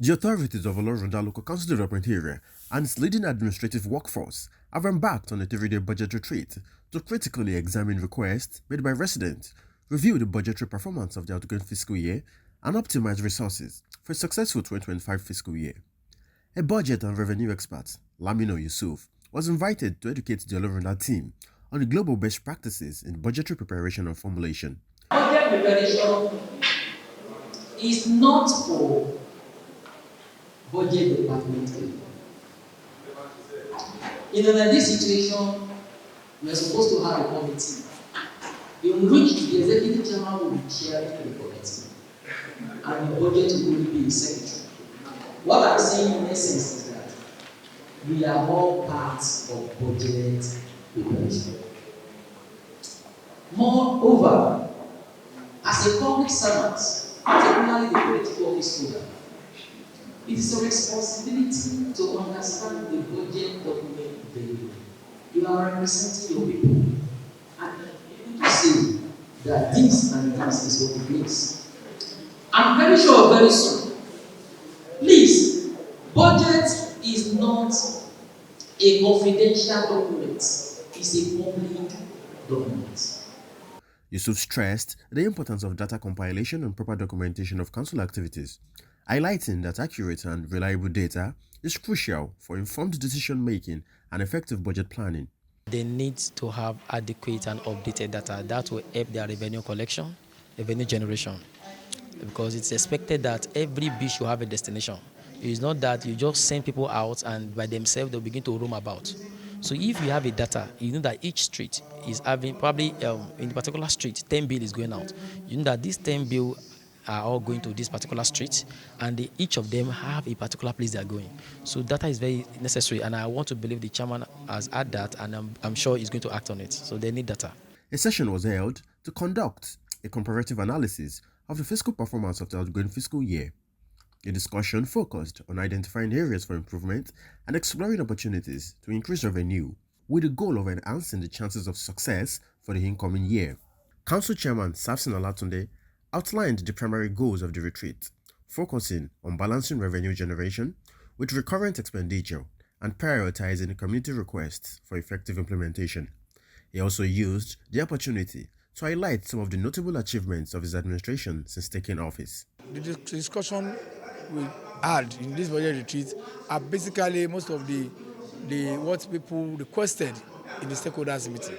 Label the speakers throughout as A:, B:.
A: The authorities of Olorunda Local Council Development Area and its leading administrative workforce have embarked on a 3-day budget retreat to critically examine requests made by residents, review the budgetary performance of the outgoing fiscal year, and optimize resources for a successful 2025 fiscal year. A budget and revenue expert, Lamina Yusuf, was invited to educate the Olorunda team on the global best practices in budgetary preparation and formulation.
B: Budget preparation is not for budget department. In an ideal situation, we are supposed to have a committee in which the executive chairman will be chairing the committee and the budget will only be the secretary. What I'm saying in essence is that we are all parts of budget preparation. Moreover, as a public servant, particularly the political office holder, it is a responsibility to understand the budget document very well. You are representing your people and you need to say that this and this is what it means. I'm very sure very soon. Please, budget is not a confidential document, it's a public document.
A: Yusuf stressed the importance of data compilation and proper documentation of council activities, highlighting that accurate and reliable data is crucial for informed decision-making and effective budget planning.
C: They need to have adequate and updated data that will help their revenue collection, revenue generation, because it's expected that every bill should have a destination. It's not that you just send people out and by themselves they'll begin to roam about. So if you have a data, you know that each street is having probably in a particular street, 10 bill is going out. You know that these 10 bill are all going to this particular street and each of them have a particular place they are going. So data is very necessary and I want to believe the chairman has had that and I'm sure he's going to act on it. So they need data.
A: A session was held to conduct a comparative analysis of the fiscal performance of the outgoing fiscal year. The discussion focused on identifying areas for improvement and exploring opportunities to increase revenue, with the goal of enhancing the chances of success for the incoming year. Council Chairman Samson Olatunde outlined the primary goals of the retreat, focusing on balancing revenue generation with recurrent expenditure and prioritizing community requests for effective implementation. He also used the opportunity to highlight some of the notable achievements of his administration since taking office.
D: The discussion we had in this budget retreat are basically most of the what people requested in the stakeholders meeting.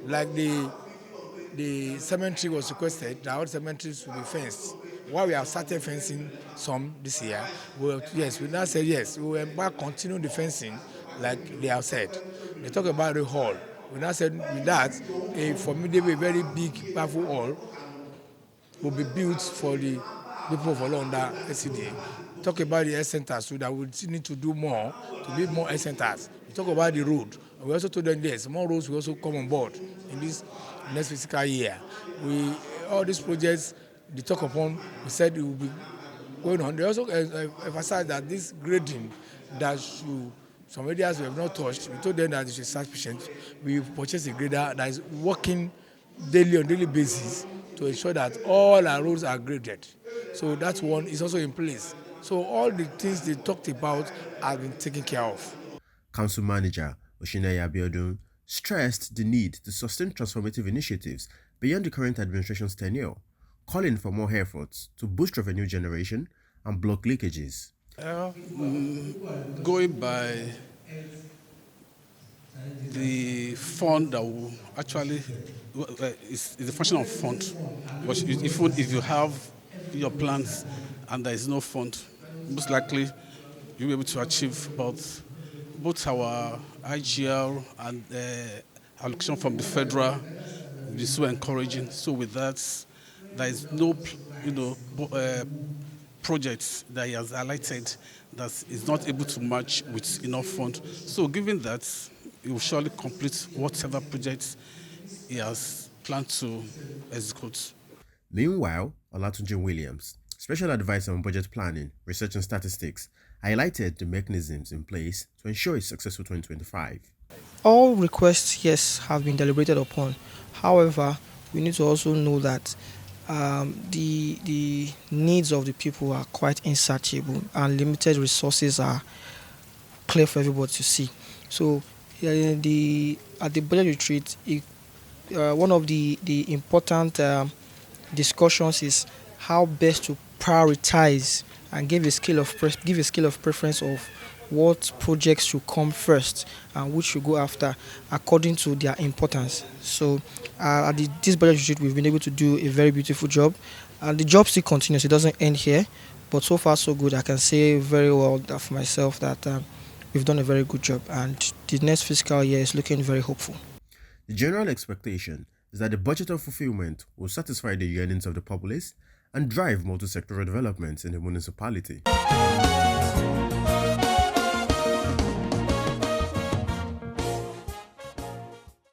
D: Like the cemetery was requested that all cemeteries will be fenced. While we have started fencing some this year, we now said yes, we will embark continue the fencing like they have said. They talk about the hall. We now said with that, a formidable, very big, powerful hall will be built for the people of Olorunda SCDA. Talk about the health centers, so that we still need to do more to build more health centers. We talk about the road. We also told them yes, more roads will also come on board in this next fiscal year. All these projects they talk upon, we said it will be going on. They also emphasized that this grading that some areas we have not touched, we told them that they should start patient. We purchased a grader that is working on daily basis to ensure that all our roads are graded. So that one is also in place. So all the things they talked about have been taken care of.
A: Council Manager Oshinaya Abiodun stressed the need to sustain transformative initiatives beyond the current administration's tenure, calling for more efforts to boost revenue generation and block leakages.
E: Going by the fund that will actually is the function of fund. Because if you have your plans and there is no fund, most likely you'll be able to achieve both our IGL and allocation from the federal. It is so encouraging. So with that, there is no projects that he has highlighted that is not able to match with enough funds. So given that, he will surely complete whatever projects he has planned to execute.
A: Meanwhile, Olatunji Williams, Special Advisor on Budget Planning, Research and Statistics, highlighted the mechanisms in place to ensure a successful 2025.
F: All requests, yes, have been deliberated upon. However, we need to also know that the needs of the people are quite insatiable, and limited resources are clear for everybody to see. So the at the budget retreat, one of the important discussions is how best to prioritize and give a scale of preference of what projects should come first and which should go after according to their importance. So at this budget retreat, we've been able to do a very beautiful job, and the job still continues. It doesn't end here, but so far so good. I can say very well that for myself that we've done a very good job, and the next fiscal year is looking very hopeful.
A: The general expectation is that the budget of fulfillment will satisfy the yearnings of the populace and drive multi-sectoral developments in the municipality.